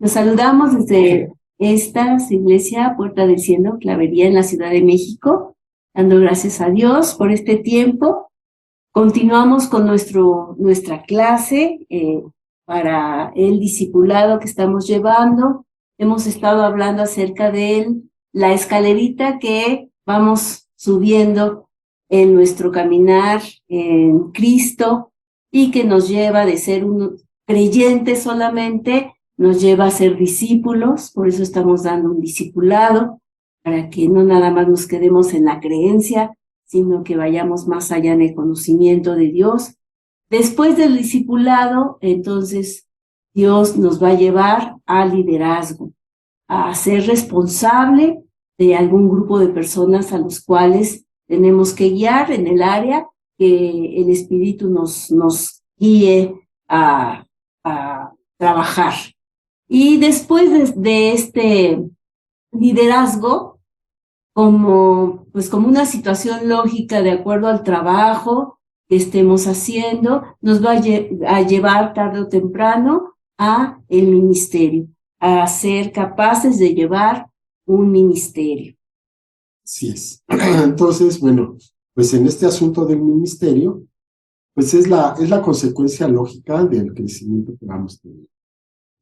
Los saludamos desde esta iglesia, Puerta del Cielo, Clavería, en la Ciudad de México, dando gracias a Dios por este tiempo. Continuamos con nuestra clase para el discipulado que estamos llevando. Hemos estado hablando acerca de la escalerita que vamos subiendo en nuestro caminar en Cristo y que nos lleva de ser un creyente solamente, nos lleva a ser discípulos. Por eso estamos dando un discipulado, para que no nada más nos quedemos en la creencia, sino que vayamos más allá en el conocimiento de Dios. Después del discipulado, entonces, Dios nos va a llevar al liderazgo, a ser responsable de algún grupo de personas a los cuales tenemos que guiar en el área que el Espíritu nos guíe a trabajar. Y después de este liderazgo, como una situación lógica de acuerdo al trabajo que estemos haciendo, nos va a llevar tarde o temprano a el ministerio, a ser capaces de llevar un ministerio. Así es. Entonces, bueno, pues en este asunto del ministerio, pues es la consecuencia lógica del crecimiento que vamos teniendo.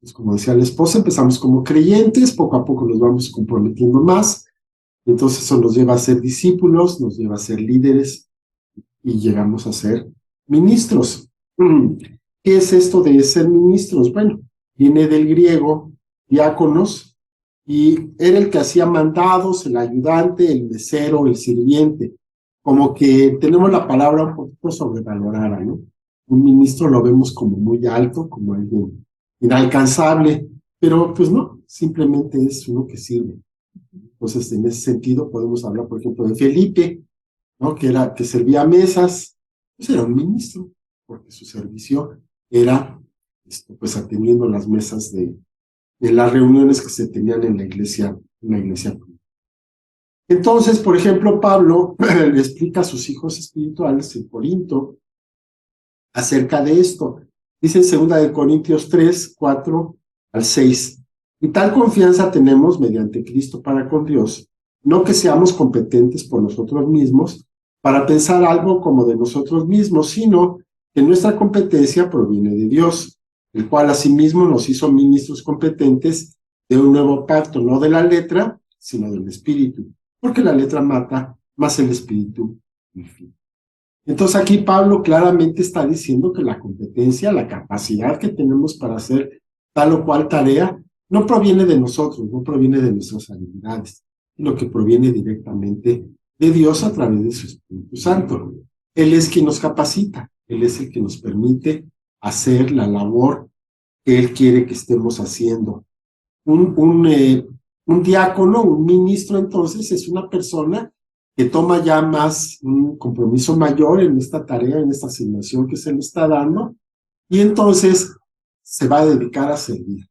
Pues como decía la esposa, empezamos como creyentes, poco a poco nos vamos comprometiendo más, entonces eso nos lleva a ser discípulos, nos lleva a ser líderes y llegamos a ser ministros. ¿Qué es esto de ser ministros? Bueno, viene del griego diáconos y era el que hacía mandados, el ayudante, el mesero, el sirviente. Como que tenemos la palabra un poquito sobrevalorada, ¿no? Un ministro lo vemos como muy alto, como alguien inalcanzable, pero pues no, simplemente es uno que sirve. Entonces, en ese sentido podemos hablar, por ejemplo, de Felipe, ¿no? Que servía mesas, pues era un ministro, porque su servicio era pues atendiendo las mesas de las reuniones que se tenían en la iglesia. Entonces, por ejemplo, Pablo le explica a sus hijos espirituales en Corinto acerca de esto. Dice en 2 Corintios 3, 4 al 6. Y tal confianza tenemos mediante Cristo para con Dios, no que seamos competentes por nosotros mismos para pensar algo como de nosotros mismos, sino que nuestra competencia proviene de Dios, el cual asimismo nos hizo ministros competentes de un nuevo pacto, no de la letra, sino del Espíritu, porque la letra mata, más el Espíritu vivifica. Entonces aquí Pablo claramente está diciendo que la competencia, la capacidad que tenemos para hacer tal o cual tarea, no proviene de nosotros, no proviene de nuestras habilidades, sino que proviene directamente de Dios a través de su Espíritu Santo. Él es quien nos capacita, Él es el que nos permite hacer la labor que Él quiere que estemos haciendo. Un diácono, un ministro, entonces, es una persona que toma ya más un compromiso mayor en esta tarea, en esta asignación que se le está dando, y entonces se va a dedicar a servir.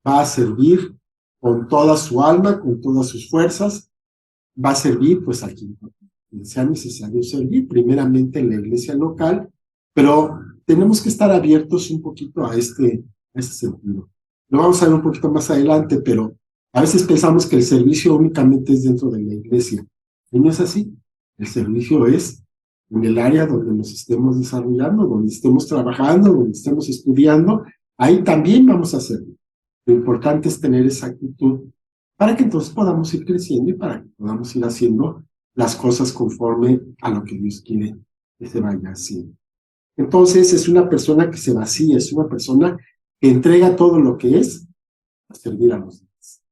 Va a servir con toda su alma, con todas sus fuerzas, va a servir pues a quien sea necesario servir, primeramente en la iglesia local, pero tenemos que estar abiertos un poquito a ese sentido. Lo vamos a ver un poquito más adelante, pero a veces pensamos que el servicio únicamente es dentro de la iglesia. Y no es así. El servicio es en el área donde nos estemos desarrollando, donde estemos trabajando, donde estemos estudiando. Ahí también vamos a servir. Lo importante es tener esa actitud para que entonces podamos ir creciendo y para que podamos ir haciendo las cosas conforme a lo que Dios quiere que se vaya haciendo. Entonces es una persona que se vacía, es una persona que entrega todo lo que es a servir a los demás.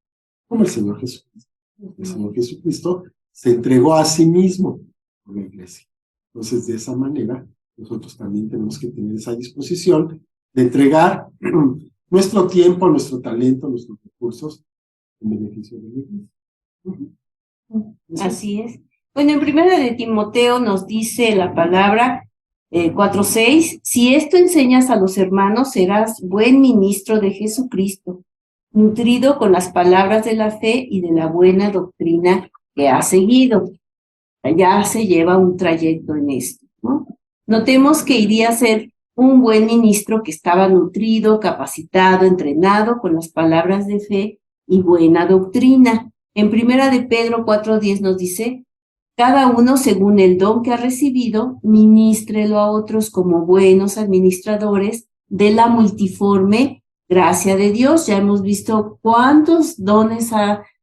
Como el Señor Jesucristo. El Señor Jesucristo se entregó a sí mismo por la iglesia. Entonces, de esa manera, nosotros también tenemos que tener esa disposición de entregar nuestro tiempo, nuestro talento, nuestros recursos en beneficio de la iglesia. Así es. Bueno, en 1 Timoteo nos dice la palabra 4:6, si esto enseñas a los hermanos, serás buen ministro de Jesucristo, nutrido con las palabras de la fe y de la buena doctrina que has seguido. Ya se lleva un trayecto en esto, ¿no? Notemos que iría a ser un buen ministro que estaba nutrido, capacitado, entrenado con las palabras de fe y buena doctrina. En 1 de Pedro 4:10 nos dice: cada uno según el don que ha recibido, ministrelo a otros como buenos administradores de la multiforme gracia de Dios. Ya hemos visto cuántos dones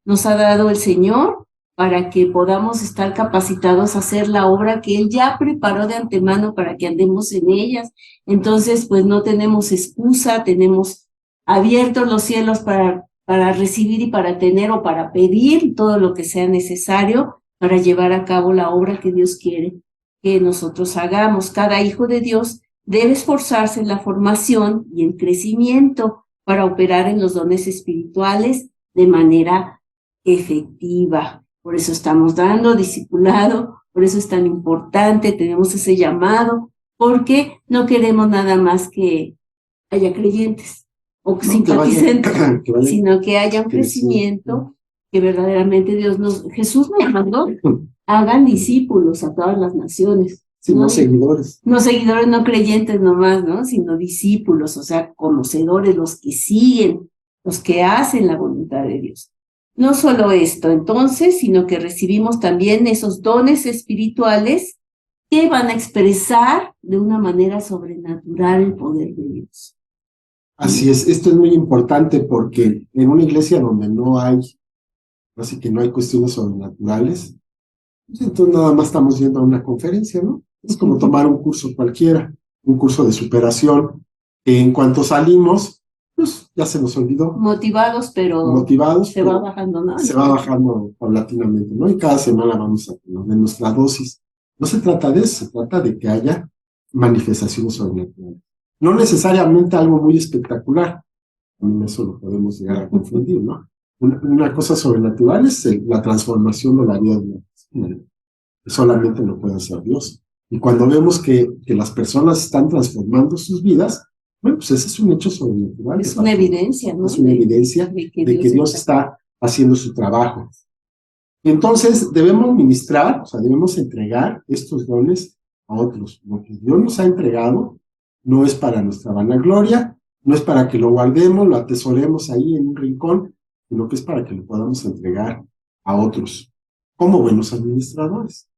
nos ha dado el Señor para que podamos estar capacitados a hacer la obra que Él ya preparó de antemano para que andemos en ellas. Entonces, pues no tenemos excusa, tenemos abiertos los cielos para recibir y para tener o para pedir todo lo que sea necesario para llevar a cabo la obra que Dios quiere que nosotros hagamos. Cada hijo de Dios debe esforzarse en la formación y el crecimiento para operar en los dones espirituales de manera efectiva. Por eso estamos dando discipulado, por eso es tan importante, tenemos ese llamado, porque no queremos nada más que haya creyentes o simpatizantes, sino que haya un crecimiento que verdaderamente Jesús nos mandó, hagan discípulos a todas las naciones. No seguidores. No seguidores, no creyentes nomás, ¿no? Sino discípulos, o sea, conocedores, los que siguen, los que hacen la voluntad de Dios. No solo esto, entonces, sino que recibimos también esos dones espirituales que van a expresar de una manera sobrenatural el poder de Dios. Así es, esto es muy importante porque en una iglesia donde no hay, así que no hay cuestiones sobrenaturales, pues entonces nada más estamos yendo a una conferencia, ¿no? Es como tomar un curso cualquiera, un curso de superación, que en cuanto salimos, pues ya se nos olvidó. Motivados, pero se va bajando, ¿no? Se va bajando paulatinamente, ¿no? Y cada semana vamos a tener nuestra dosis. No se trata de eso, se trata de que haya manifestaciones sobrenaturales. No necesariamente algo muy espectacular. También eso lo podemos llegar a confundir, ¿no? Una cosa sobrenatural es la transformación de la vida de una persona. Solamente lo puede hacer Dios. Y cuando vemos que las personas están transformando sus vidas, bueno, pues ese es un hecho sobrenatural. Es una evidencia, ¿no? Es una evidencia de que Dios está haciendo su trabajo. Entonces, debemos ministrar, o sea, debemos entregar estos dones a otros. Lo que Dios nos ha entregado no es para nuestra vanagloria, no es para que lo guardemos, lo atesoremos ahí en un rincón, sino que es para que lo podamos entregar a otros, como buenos administradores,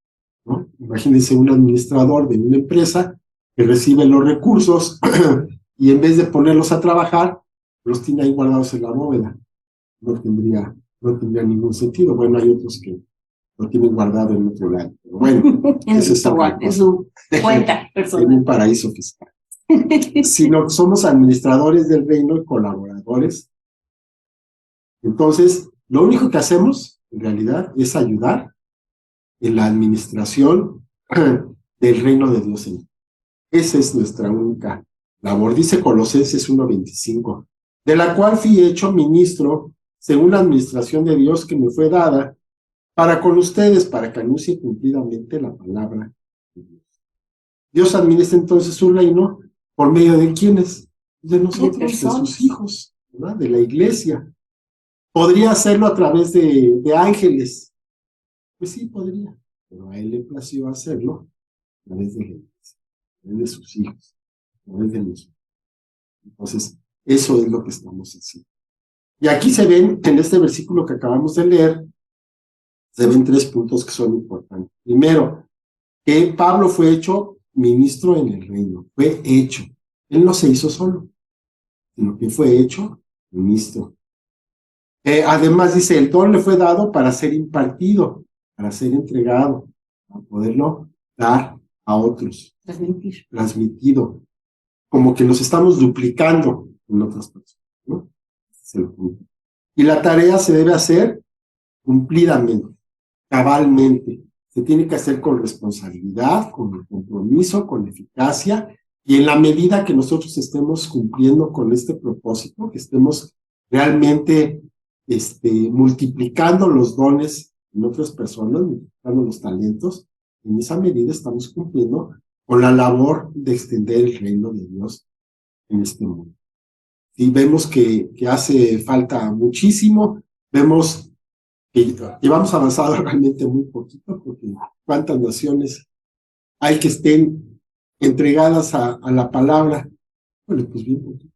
¿no? Imagínense un administrador de una empresa que recibe los recursos y en vez de ponerlos a trabajar, los tiene ahí guardados en la bóveda. No tendría ningún sentido. Bueno, hay otros que lo tienen guardado en otro lado. Pero bueno, eso es su cuenta personal. En un paraíso fiscal. Sino que somos administradores del reino y colaboradores. Entonces, lo único que hacemos, en realidad, es ayudar en la administración del reino de Dios. Esa es nuestra única labor. Dice Colosenses 1:25, de la cual fui hecho ministro según la administración de Dios que me fue dada para con ustedes, para que anuncie cumplidamente la palabra de Dios. Dios administra entonces su reino por medio de ¿quiénes? De nosotros, de sus hijos, ¿verdad? De la iglesia. ¿Podría hacerlo a través de ángeles? Pues sí, podría, pero a él le plació hacerlo a través de la iglesia, a través de sus hijos, a través de nosotros. Entonces, eso es lo que estamos haciendo. Y aquí se ven, en este versículo que acabamos de leer, se ven 3 puntos que son importantes. Primero, que Pablo fue hecho ministro en el reino, fue hecho. Él no se hizo solo, sino que fue hecho ministro. Además dice, el don le fue dado para ser impartido, para ser entregado, para poderlo dar a otros. Transmitido. Como que nos estamos duplicando en otras personas, ¿no? Es el punto. Y la tarea se debe hacer cumplidamente, cabalmente. Se tiene que hacer con responsabilidad, con compromiso, con eficacia, y en la medida que nosotros estemos cumpliendo con este propósito, que estemos realmente multiplicando los dones en otras personas, multiplicando los talentos, en esa medida estamos cumpliendo con la labor de extender el reino de Dios en este mundo. Y vemos que hace falta muchísimo, vemos que llevamos avanzado realmente muy poquito, porque cuántas naciones hay que estén entregadas a la palabra, bueno, pues bien poquito,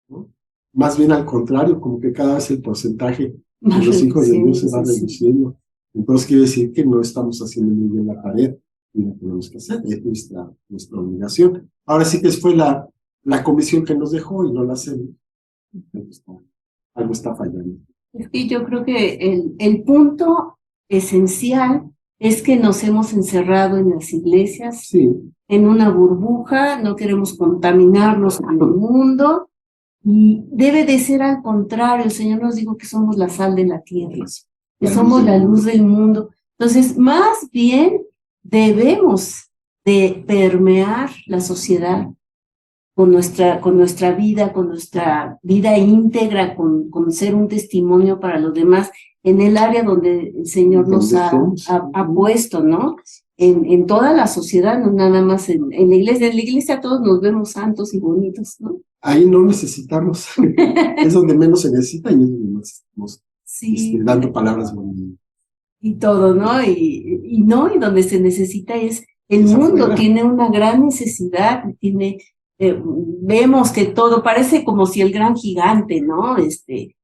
¿no? Más bien al contrario, como que cada vez el porcentaje de los hijos de Dios se va reduciendo. Entonces quiere decir que no estamos haciendo muy bien la tarea y lo tenemos que hacer, es nuestra obligación. Ahora sí que fue la comisión que nos dejó y no la hacemos. Algo está fallando. Sí, yo creo que el punto esencial es que nos hemos encerrado en las iglesias, sí, en una burbuja, no queremos contaminarnos con el mundo, y debe de ser al contrario. El Señor nos dijo que somos la sal de la tierra, que somos la luz del mundo. Entonces, más bien debemos de permear la sociedad con nuestra vida íntegra, con ser un testimonio para los demás en el área donde el Señor nos ha puesto, ¿no? En toda la sociedad, no nada más en la iglesia. En la iglesia todos nos vemos santos y bonitos, ¿no? Ahí no necesitamos, es donde menos se necesita y es donde más estamos dando palabras bonitas. Y todo, ¿no? Y donde se necesita es el mundo, afuera. Tiene una gran necesidad, vemos que todo parece como si el gran gigante, ¿no?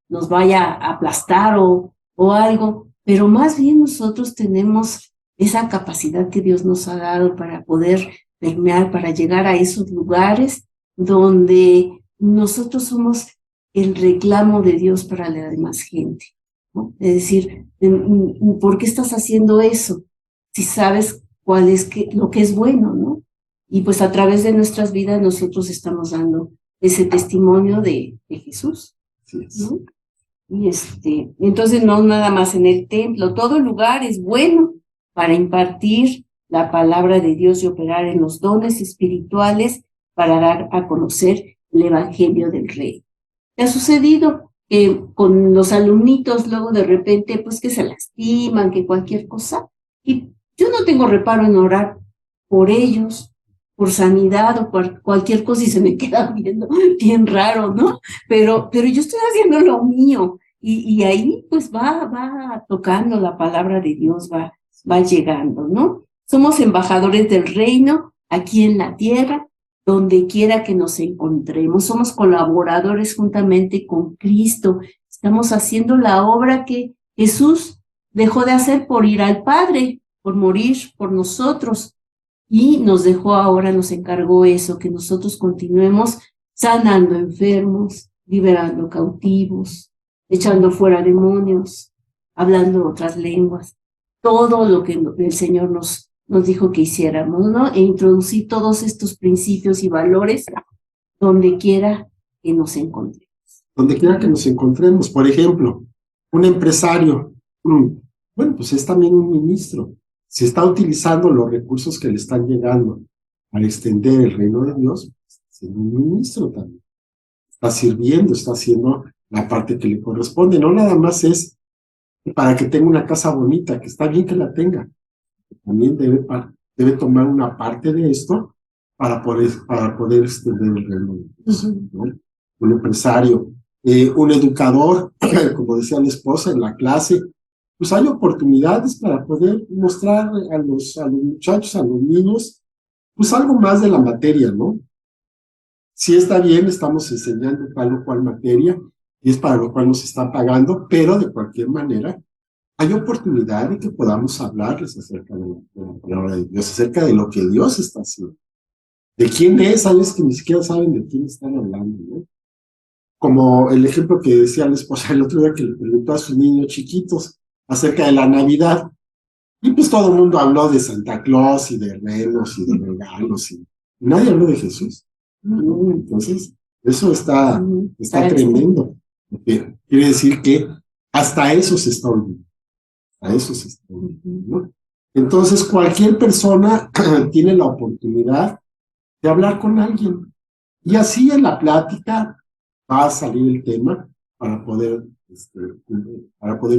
Nos vaya a aplastar o algo, pero más bien nosotros tenemos esa capacidad que Dios nos ha dado para poder permear, para llegar a esos lugares donde nosotros somos el reclamo de Dios para la demás gente, ¿no? Es decir, ¿por qué estás haciendo eso? Si sabes cuál es lo que es bueno, ¿no? Y pues a través de nuestras vidas nosotros estamos dando ese testimonio de Jesús, ¿no? Y entonces no nada más en el templo, todo lugar es bueno para impartir la palabra de Dios y operar en los dones espirituales para dar a conocer el evangelio del Rey. ¿Te ha sucedido con los alumnitos luego de repente pues que se lastiman, que cualquier cosa? Y yo no tengo reparo en orar por ellos, por sanidad o por cualquier cosa, y se me queda viendo bien raro, ¿no? Pero yo estoy haciendo lo mío, y ahí pues va tocando la palabra de Dios, va llegando, ¿no? Somos embajadores del reino aquí en la tierra, donde quiera que nos encontremos. Somos colaboradores juntamente con Cristo. Estamos haciendo la obra que Jesús dejó de hacer por ir al Padre, por morir por nosotros. Y nos encargó eso, que nosotros continuemos sanando enfermos, liberando cautivos, echando fuera demonios, hablando otras lenguas, todo lo que el Señor nos dijo que hiciéramos, ¿no? E introducir todos estos principios y valores donde quiera que nos encontremos. Donde quiera que nos encontremos. Por ejemplo, un empresario, bueno, pues es también un ministro. Si está utilizando los recursos que le están llegando para extender el reino de Dios, es un ministro también. Está sirviendo, está haciendo la parte que le corresponde. No nada más es para que tenga una casa bonita, que está bien que la tenga. También debe tomar una parte de esto para poder extender el reino de Dios, ¿no? Un empresario, un educador, como decía la esposa en la clase, pues hay oportunidades para poder mostrar a los muchachos, a los niños, pues algo más de la materia, ¿no? Sí está bien, estamos enseñando tal o cual materia, y es para lo cual nos están pagando, pero de cualquier manera hay oportunidad de que podamos hablarles acerca de la palabra de Dios, acerca de lo que Dios está haciendo. ¿De quién es? Hay veces que ni siquiera saben de quién están hablando, ¿no? Como el ejemplo que decía la esposa el otro día, que le preguntó a sus niños chiquitos acerca de la Navidad, y pues todo el mundo habló de Santa Claus y de regalos y de regalos, y nadie habló de Jesús. Entonces, eso está tremendo. Quiere decir que hasta eso se está olvidando. A eso se está olvidando, ¿no? Entonces, cualquier persona tiene la oportunidad de hablar con alguien. Y así en la plática va a salir el tema para poder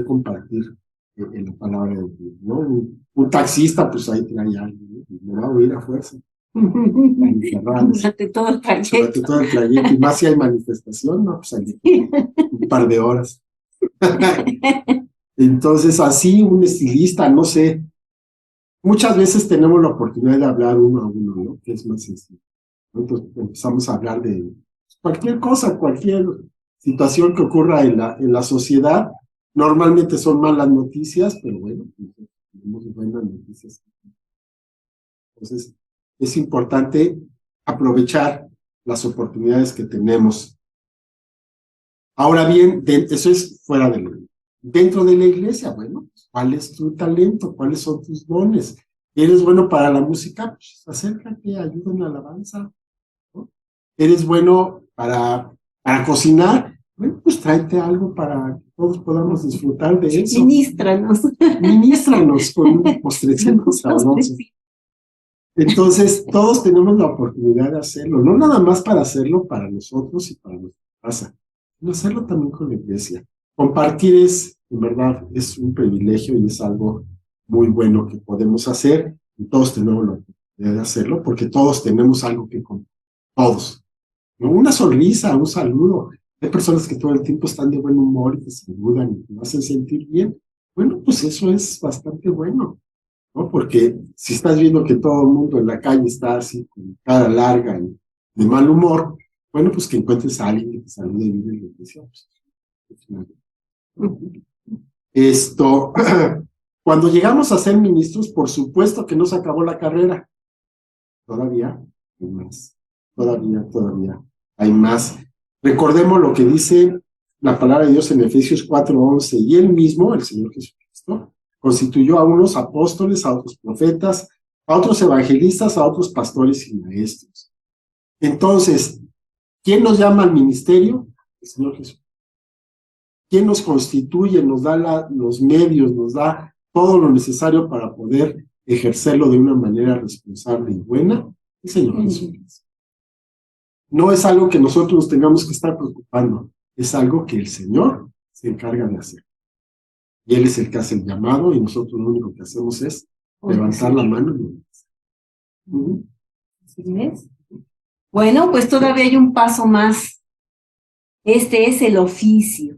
compartir en la palabra de Dios, ¿no? Un taxista, pues ahí trae algo, ¿no? Me va a oír a fuerza. Durante todo el trayecto. Durante todo el trayecto. Y más si hay manifestación, ¿no? Pues hay un par de horas. Entonces, así un estilista, no sé, muchas veces tenemos la oportunidad de hablar uno a uno, ¿no? Que es más sencillo. Entonces empezamos a hablar de cualquier cosa, cualquier situación que ocurra en la sociedad. Normalmente son malas noticias, pero bueno, tenemos buenas noticias. Entonces, es importante aprovechar las oportunidades que tenemos. Ahora bien, eso es fuera de la iglesia. Dentro de la iglesia, bueno, ¿cuál es tu talento? ¿Cuáles son tus dones? ¿Eres bueno para la música? Pues acércate, ayuda en la alabanza, ¿no? ¿Eres bueno para cocinar? Bueno, pues tráete algo para que todos podamos disfrutar de eso. Ministranos. Ministranos con un postrecito sabroso. Entonces, todos tenemos la oportunidad de hacerlo, no nada más para hacerlo para nosotros y para nuestra casa, sino hacerlo también con la iglesia. Compartir en verdad, es un privilegio y es algo muy bueno que podemos hacer, y todos tenemos la oportunidad de hacerlo, porque todos tenemos algo que compartir, todos. ¿No? Una sonrisa, un saludo. Hay personas que todo el tiempo están de buen humor y te saludan y te hacen sentir bien. Bueno, pues eso es bastante bueno, ¿no? Porque si estás viendo que todo el mundo en la calle está así, con cara larga y de mal humor, bueno, pues que encuentres a alguien que te salude bien y le dice, esto, cuando llegamos a ser ministros, por supuesto que no se acabó la carrera. Todavía hay más. Todavía hay más. Recordemos lo que dice la palabra de Dios en Efesios 4:11, y él mismo, el Señor Jesucristo, constituyó a unos apóstoles, a otros profetas, a otros evangelistas, a otros pastores y maestros. Entonces, ¿quién nos llama al ministerio? El Señor Jesús. ¿Quién nos constituye, nos da los medios, nos da todo lo necesario para poder ejercerlo de una manera responsable y buena? El Señor Jesús. No es algo que nosotros nos tengamos que estar preocupando, es algo que el Señor se encarga de hacer. Y Él es el que hace el llamado y nosotros lo único que hacemos es levantar la mano. Bueno, pues todavía hay un paso más. Este es el oficio.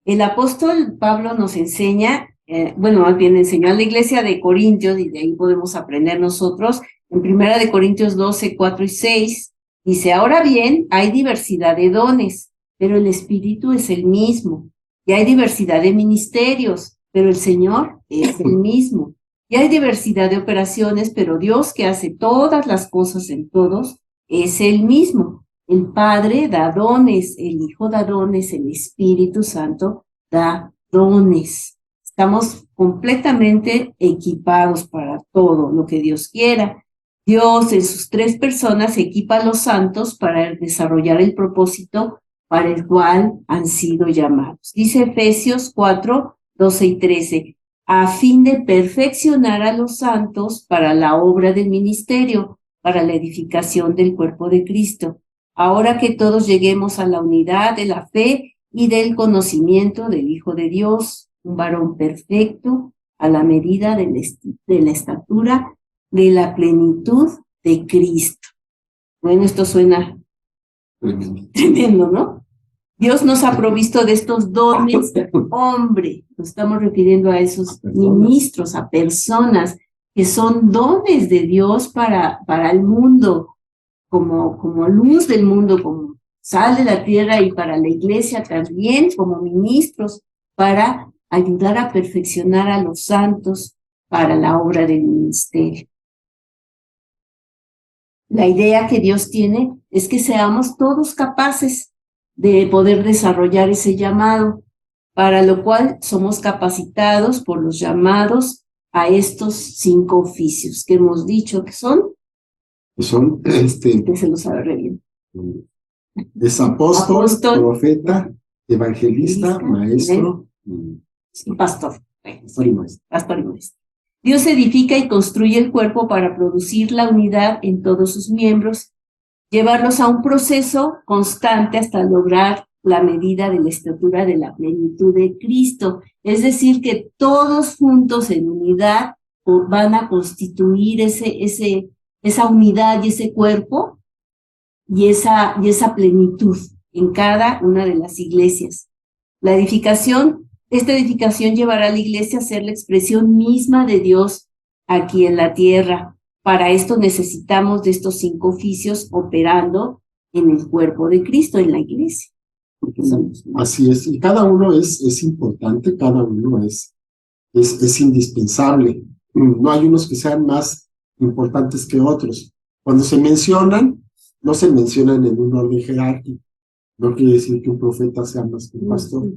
El apóstol Pablo nos enseña, más bien enseñó a la iglesia de Corintios, y de ahí podemos aprender nosotros, en 1 Corintios 12, 4 y 6, dice, ahora bien, hay diversidad de dones, pero el Espíritu es el mismo. Y hay diversidad de ministerios, pero el Señor es el mismo. Y hay diversidad de operaciones, pero Dios, que hace todas las cosas en todos, es el mismo. El Padre da dones, el Hijo da dones, el Espíritu Santo da dones. Estamos completamente equipados para todo lo que Dios quiera. Dios en sus tres personas equipa a los santos para desarrollar el propósito para el cual han sido llamados. Dice Efesios 4, 12 y 13, a fin de perfeccionar a los santos para la obra del ministerio, para la edificación del cuerpo de Cristo. Ahora que todos lleguemos a la unidad de la fe y del conocimiento del Hijo de Dios, un varón perfecto, a la medida de la estatura de la plenitud de Cristo. Bueno, esto suena tremendo, ¿no? Dios nos ha provisto de estos dones, hombre, nos estamos refiriendo a esos ministros, a personas que son dones de Dios para el mundo, como luz del mundo, como sal de la tierra, y para la iglesia también como ministros para ayudar a perfeccionar a los santos para la obra del ministerio. La idea que Dios tiene es que seamos todos capaces de poder desarrollar ese llamado, para lo cual somos capacitados por los llamados a estos 5 oficios que hemos dicho que son. Son, que se lo sabe re bien. Es apóstol, profeta, evangelista, maestro y pastor. Pastor y maestro. Pastor y maestro. Dios edifica y construye el cuerpo para producir la unidad en todos sus miembros, llevarlos a un proceso constante hasta lograr la medida de la estatura de la plenitud de Cristo. Es decir, que todos juntos en unidad van a constituir esa unidad y ese cuerpo y esa plenitud en cada una de las iglesias. Esta edificación llevará a la iglesia a ser la expresión misma de Dios aquí en la tierra. Para esto necesitamos de estos 5 oficios operando en el cuerpo de Cristo, en la iglesia. Así es, y cada uno es importante, cada uno es indispensable. No hay unos que sean más importantes que otros. Cuando se mencionan, no se mencionan en un orden jerárquico. No quiere decir que un profeta sea más que un pastor.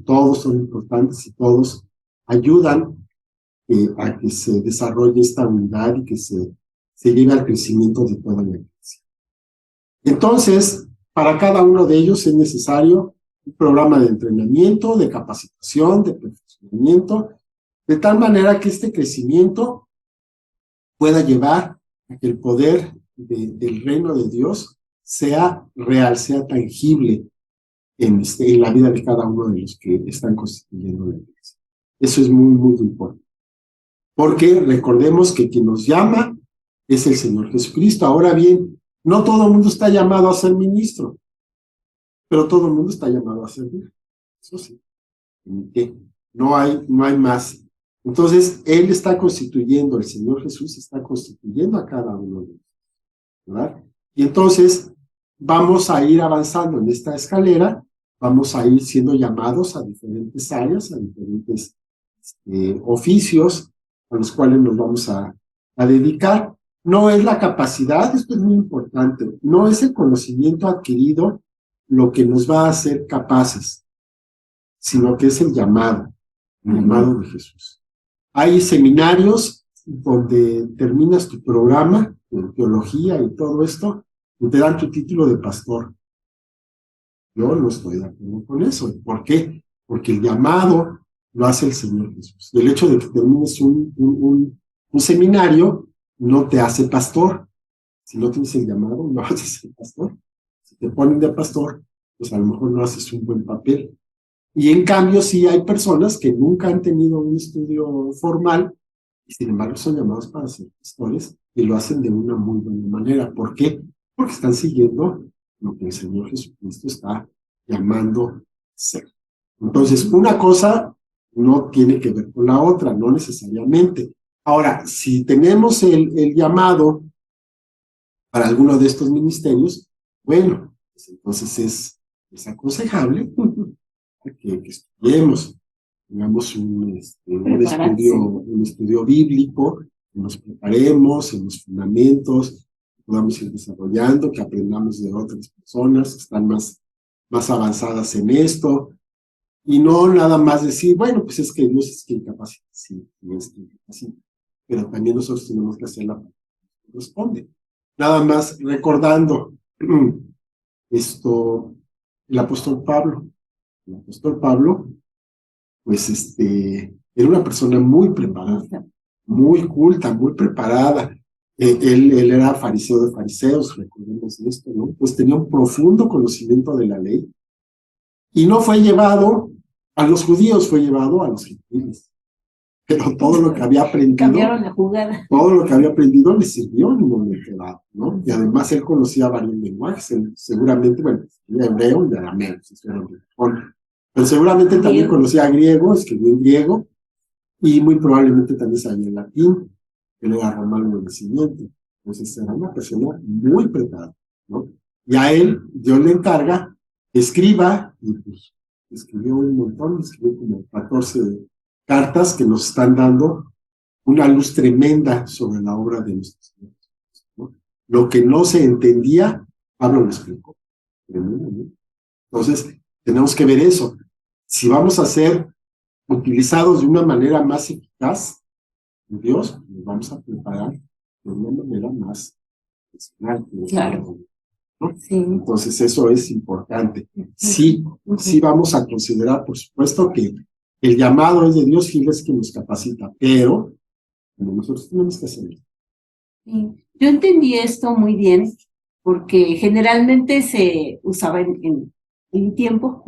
Todos son importantes y todos ayudan a que se desarrolle esta unidad y que se llegue al crecimiento de toda la iglesia. Entonces, para cada uno de ellos es necesario un programa de entrenamiento, de capacitación, de perfeccionamiento, de tal manera que este crecimiento pueda llevar a que el poder del reino de Dios sea real, sea tangible en la vida de cada uno de los que están constituyendo la iglesia. Eso es muy, muy importante. Porque recordemos que quien nos llama es el Señor Jesucristo. Ahora bien, no todo el mundo está llamado a ser ministro, pero todo el mundo está llamado a servir. Eso sí. No hay más. Entonces, Él está constituyendo, el Señor Jesús está constituyendo a cada uno de ellos, ¿verdad? Y entonces, vamos a ir avanzando en esta escalera, vamos a ir siendo llamados a diferentes áreas, a diferentes oficios a los cuales nos vamos a dedicar. No es la capacidad, esto es muy importante, no es el conocimiento adquirido lo que nos va a hacer capaces, sino que es el llamado de Jesús. Hay seminarios donde terminas tu programa de teología y todo esto, y te dan tu título de pastor. Yo no estoy de acuerdo con eso. ¿Por qué? Porque el llamado lo hace el Señor Jesús. Y el hecho de que termines un seminario no te hace pastor. Si no tienes el llamado, no vas a ser pastor. Si te ponen de pastor, pues a lo mejor no haces un buen papel. Y en cambio, sí hay personas que nunca han tenido un estudio formal y sin embargo son llamados para ser pastores y lo hacen de una muy buena manera. ¿Por qué? Porque están siguiendo lo que el Señor Jesucristo está llamando a ser. Entonces, una cosa no tiene que ver con la otra, no necesariamente. Ahora, si tenemos el llamado para alguno de estos ministerios, bueno, pues entonces es aconsejable que estudiemos, tengamos un estudio bíblico, que nos preparemos en los fundamentos, que podamos ir desarrollando, que aprendamos de otras personas que están más avanzadas en esto, y no nada más decir, bueno, pues es que Dios es quien capacita, sí, es quien capacita, pero también nosotros tenemos que hacer la parte que corresponde. Nada más recordando el apóstol Pablo. El apóstol Pablo, pues era una persona muy preparada, muy culta, muy preparada. Él era fariseo de fariseos, recordemos esto, ¿no? Pues tenía un profundo conocimiento de la ley y no fue llevado a los judíos, fue llevado a los gentiles. Pero todo lo que había aprendido, cambiaron la jugada. Todo lo que había aprendido le sirvió en un momento dado, ¿no? Y además él conocía varios lenguajes, seguramente, bueno, hebreo y arameo, pero seguramente también conocía griego, escribió en griego, y muy probablemente también sabía el latín, él era romano de nacimiento. Entonces era una persona muy preparada, ¿no? Y a él, Dios le encarga que escriba, y pues escribió un montón, escribió como 14 cartas que nos están dando una luz tremenda sobre la obra de nuestro Señor, ¿no? Lo que no se entendía, Pablo lo explicó. Entonces, tenemos que ver eso. Si vamos a ser utilizados de una manera más eficaz, Dios nos vamos a preparar de una manera más personal. Claro. ¿No? Sí. Entonces, eso es importante. Sí, sí vamos a considerar, por supuesto, que el llamado es de Dios y Él es quien nos capacita, pero nosotros tenemos que hacerlo. Sí. Yo entendí esto muy bien, porque generalmente se usaba en mi tiempo,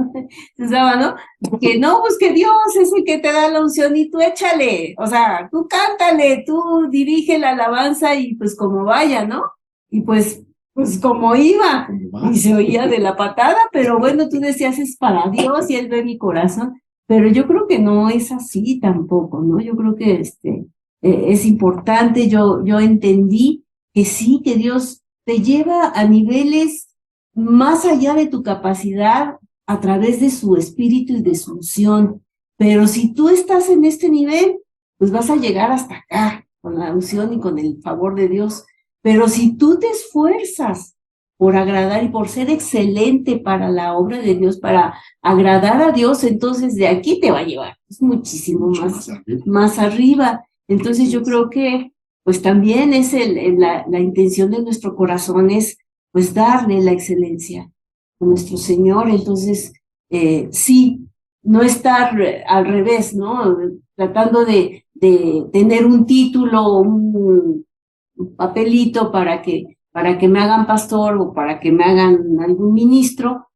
se usaba, ¿no? Que no, pues que Dios es el que te da la unción y tú échale, o sea, tú cántale, tú dirige la alabanza y pues como vaya, ¿no? Y pues como iba, y se oía de la patada, pero bueno, tú decías es para Dios y Él ve mi corazón, pero yo creo que no es así tampoco, ¿no? Yo creo que es importante. Yo entendí que sí, que Dios te lleva a niveles más allá de tu capacidad a través de su espíritu y de su unción. Pero si tú estás en este nivel, pues vas a llegar hasta acá, con la unción y con el favor de Dios. Pero si tú te esfuerzas por agradar y por ser excelente para la obra de Dios, para agradar a Dios, entonces de aquí te va a llevar. Es muchísimo más arriba. Entonces yo creo que pues también es la intención de nuestro corazón es pues darle la excelencia a nuestro Señor. Entonces, sí, no estar al revés, ¿no? Tratando de tener un título, un papelito para que me hagan pastor o para que me hagan algún ministro,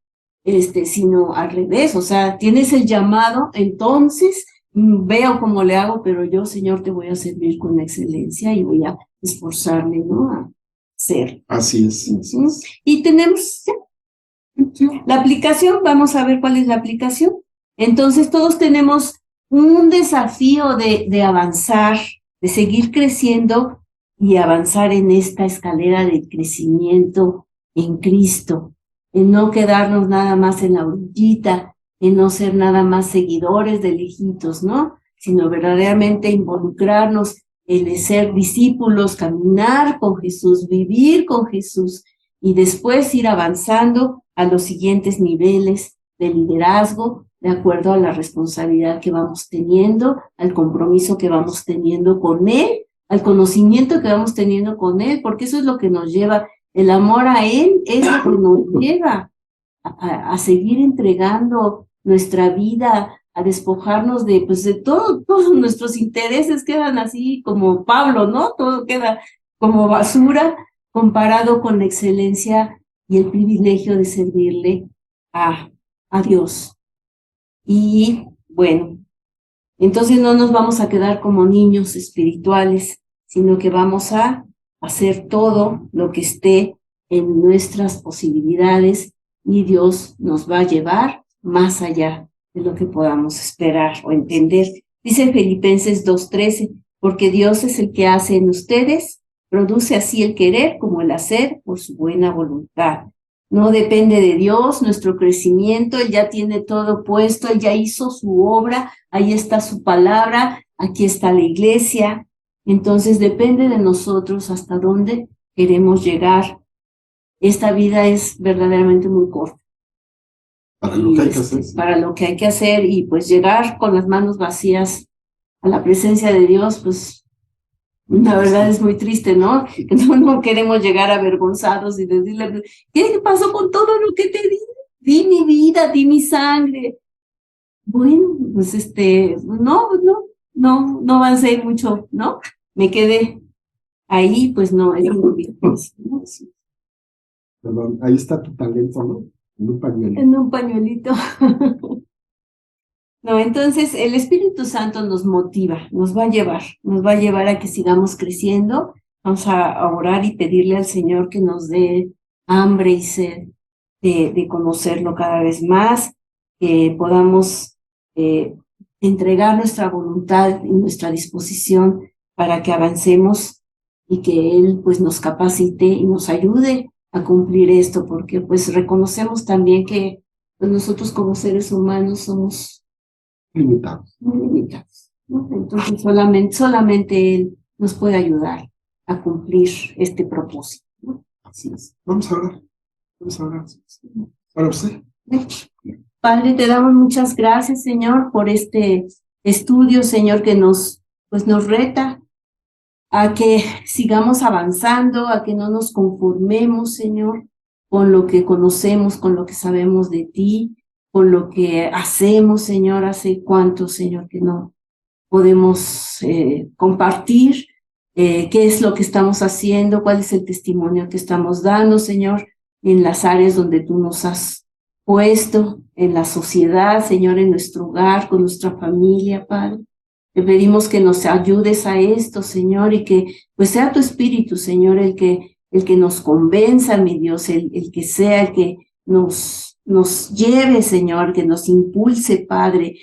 sino al revés. O sea, tienes el llamado, entonces veo cómo le hago, pero yo, Señor, te voy a servir con excelencia y voy a esforzarme, ¿no? A ser. Así es. Y tenemos la aplicación, vamos a ver cuál es la aplicación. Entonces, todos tenemos un desafío de avanzar, de seguir creciendo y avanzar en esta escalera de crecimiento en Cristo, en no quedarnos nada más en la orillita, en no ser nada más seguidores de lejitos, ¿no? Sino verdaderamente involucrarnos en ser discípulos, caminar con Jesús, vivir con Jesús y después ir avanzando a los siguientes niveles de liderazgo, de acuerdo a la responsabilidad que vamos teniendo, al compromiso que vamos teniendo con Él, al conocimiento que vamos teniendo con Él, porque eso es lo que nos lleva, el amor a Él es lo que nos lleva a seguir entregando nuestra vida, a despojarnos de, pues de todos nuestros intereses quedan así como Pablo, ¿no? Todo queda como basura comparado con la excelencia y el privilegio de servirle a Dios. Y bueno, entonces no nos vamos a quedar como niños espirituales, sino que vamos a hacer todo lo que esté en nuestras posibilidades y Dios nos va a llevar más allá de lo que podamos esperar o entender. Dice Filipenses 2:13, porque Dios es el que hace en ustedes, produce así el querer como el hacer por su buena voluntad. No depende de Dios nuestro crecimiento, Él ya tiene todo puesto, Él ya hizo su obra, ahí está su palabra, aquí está la iglesia. Entonces depende de nosotros hasta dónde queremos llegar. Esta vida es verdaderamente muy corta. Para lo que hay que hacer. Para lo que hay que hacer y pues llegar con las manos vacías a la presencia de Dios, pues la verdad es muy triste, ¿no? Que no queremos llegar avergonzados y decirle, ¿qué pasó con todo lo que te di? Di mi vida, di mi sangre. Bueno, pues no avancé mucho, ¿no? Me quedé ahí, pues no, es muy difícil, ¿no? Perdón, ahí está tu talento, ¿no? En un pañuelito. En un pañuelito. No, entonces el Espíritu Santo nos motiva, nos va a llevar a que sigamos creciendo. Vamos a orar y pedirle al Señor que nos dé hambre y sed de conocerlo cada vez más, que podamos entregar nuestra voluntad y nuestra disposición para que avancemos y que Él pues nos capacite y nos ayude a cumplir esto, porque pues reconocemos también que pues, nosotros como seres humanos somos limitados. muy limitados, ¿no? Entonces solamente Él nos puede ayudar a cumplir este propósito, ¿no? Así es. Vamos a orar. Vamos a orar. Para usted. Padre, te damos muchas gracias, Señor, por este estudio, Señor, que nos reta a que sigamos avanzando, a que no nos conformemos, Señor, con lo que conocemos, con lo que sabemos de ti, con lo que hacemos, Señor. Hace cuánto, Señor, que no podemos compartir qué es lo que estamos haciendo, cuál es el testimonio que estamos dando, Señor, en las áreas donde tú nos has puesto, en la sociedad, Señor, en nuestro hogar, con nuestra familia, Padre. Te pedimos que nos ayudes a esto, Señor, y que pues sea tu Espíritu, Señor, el que nos convenza, mi Dios, el que sea el que nos lleve, Señor, que nos impulse, Padre,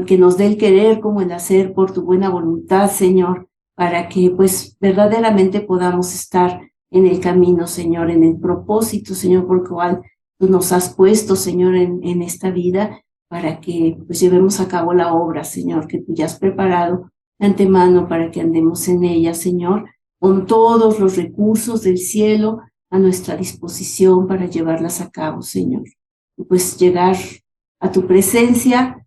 que nos dé el querer como el hacer por tu buena voluntad, Señor, para que pues verdaderamente podamos estar en el camino, Señor, en el propósito, Señor, por el cual tú nos has puesto, Señor, en esta vida, para que pues llevemos a cabo la obra, Señor, que tú ya has preparado de antemano para que andemos en ella, Señor, con todos los recursos del cielo a nuestra disposición para llevarlas a cabo, Señor. Y pues llegar a tu presencia,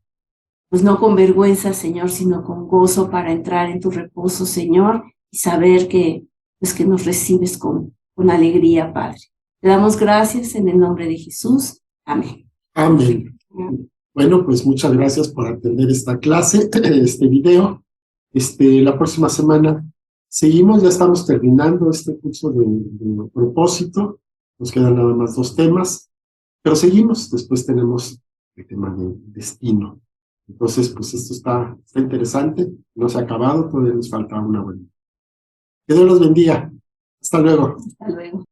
pues no con vergüenza, Señor, sino con gozo para entrar en tu reposo, Señor, y saber que, pues, que nos recibes con alegría, Padre. Te damos gracias en el nombre de Jesús. Amén. Amén. Bueno, pues muchas gracias por atender esta clase, este video. La próxima semana seguimos, ya estamos terminando este curso de propósito. Nos quedan nada más 2 temas, pero seguimos. Después tenemos el tema de destino. Entonces, pues esto está interesante. No se ha acabado, todavía nos falta una buena. Que Dios los bendiga. Hasta luego. Hasta luego.